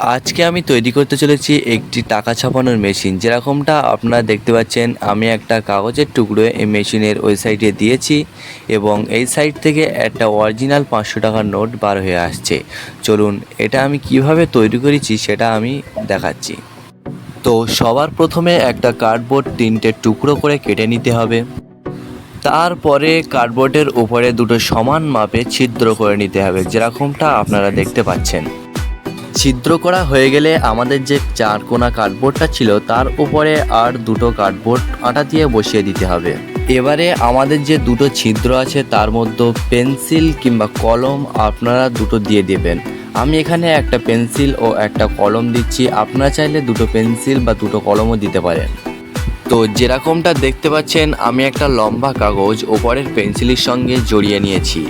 আজকে আমি তৈরি করতে চলেছি একটি টাকা ছাপানোর মেশিন। যেরকমটা আপনারা দেখতে পাচ্ছেন, আমি একটা কাগজের টুকরো এই মেশিনের ওই সাইডে দিয়েছি এবং এই সাইড থেকে একটা অরিজিনাল 500 টাকার নোট বার হয়ে আসছে। চলুন এটা আমি কিভাবে তৈরি করেছি সেটা আমি দেখাচ্ছি। তো সবার প্রথমে একটা কার্ডবোর্ড 3টে টুকরো করে কেটে নিতে হবে। তারপরে কার্ডবোর্ডের উপরে দুটো সমান মাপে ছিদ্র করে নিতে হবে, যেরকমটা আপনারা দেখতে পাচ্ছেন। ছিদ্র করা হয়ে গেলে আমাদের যে 4 কোণা কার্ডবোর্ডটা ছিল তার উপরে আর দুটো কার্ডবোর্ড আটা দিয়ে বসিয়ে দিতে হবে। এবারে আমাদের যে দুটো ছিদ্র আছে তার মধ্যে পেন্সিল কিংবা কলম আপনারা দুটো দিয়ে দেবেন। আমি এখানে একটা পেন্সিল ও একটা কলম দিচ্ছি, আপনারা চাইলে দুটো পেন্সিল বা দুটো কলমও দিতে পারেন। তো যেরকমটা দেখতে পাচ্ছেন, আমি একটা লম্বা কাগজ ওপরের পেন্সিলের সঙ্গে জড়িয়ে নিয়েছি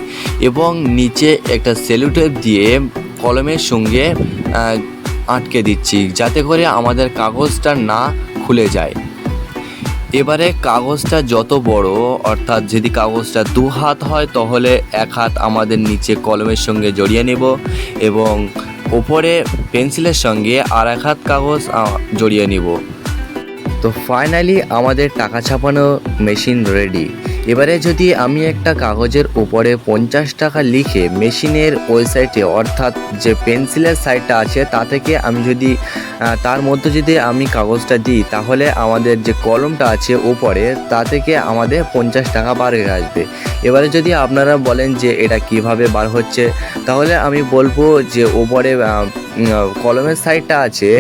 এবং নিচে একটা সেলুটেপ দিয়ে কলমের সঙ্গে আটকে দিচ্ছি, যাতে করে আমাদের কাগজটা না খুলে যায়। এবারে কাগজটা যত বড়, অর্থাৎ যদি কাগজটা 2 হাত হয় তাহলে 1 হাত আমাদের নিচে কলমের সঙ্গে জড়িয়ে নেব এবং ওপরে পেন্সিলের সঙ্গে আর 1 হাত কাগজ জড়িয়ে নিব। তো ফাইনালি আমাদের টাকা ছাপানো মেশিন রেডি। এবারে যদি আমি একটা কাগজের উপরে 50 টাকা লিখে মেশিনের ওই সাইডে, অর্থাৎ যে পেন্সিলের সাইডটা আছে তা থেকে আমি যদি তার মধ্যে যদি আমি কাগজটা দিই, তাহলে আমাদের যে কলমটা আছে উপরে তা থেকে আমাদের 50 টাকা বার হয়ে আসবে। এবারে যদি আপনারা বলেন যে এটা কিভাবে বার হচ্ছে, তাহলে আমি বলবো যে উপরে কলমের সাইডটা আছে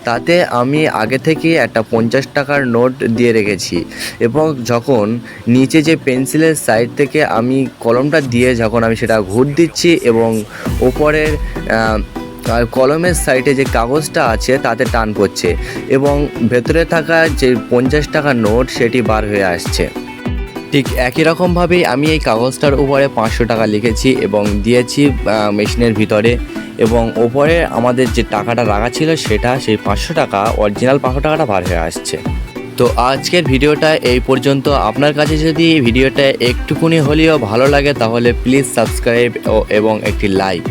তাতে আমি আগে থেকে একটা 50 টাকার নোট দিয়ে রেখেছি এবং যখন নিচে যে পেন্সিলের সাইড থেকে আমি কলমটা দিয়ে যখন আমি সেটা ঘুর দিচ্ছি এবং ওপরের কলমের সাইডে যে কাগজটা আছে তাতে টান পড়ছে এবং ভেতরে থাকা যে 50 টাকার নোট সেটি বার হয়ে আসছে। ঠিক একই রকমভাবেই আমি এই কাগজটার উপরে 500 টাকা লিখেছি এবং দিয়েছি মেশিনের ভিতরে এবং ওপরে আমাদের যে টাকাটা রাখা ছিল সেটা সেই 500 টাকা, অরিজিনাল 500 টাকাটা বার হয়ে আসছে। তো আজকের ভিডিওটা এই পর্যন্ত। আপনার কাছে যদি এই ভিডিওটা একটুকুনি হলেও ভালো লাগে তাহলে প্লিজ সাবস্ক্রাইব এবং একটি লাইক।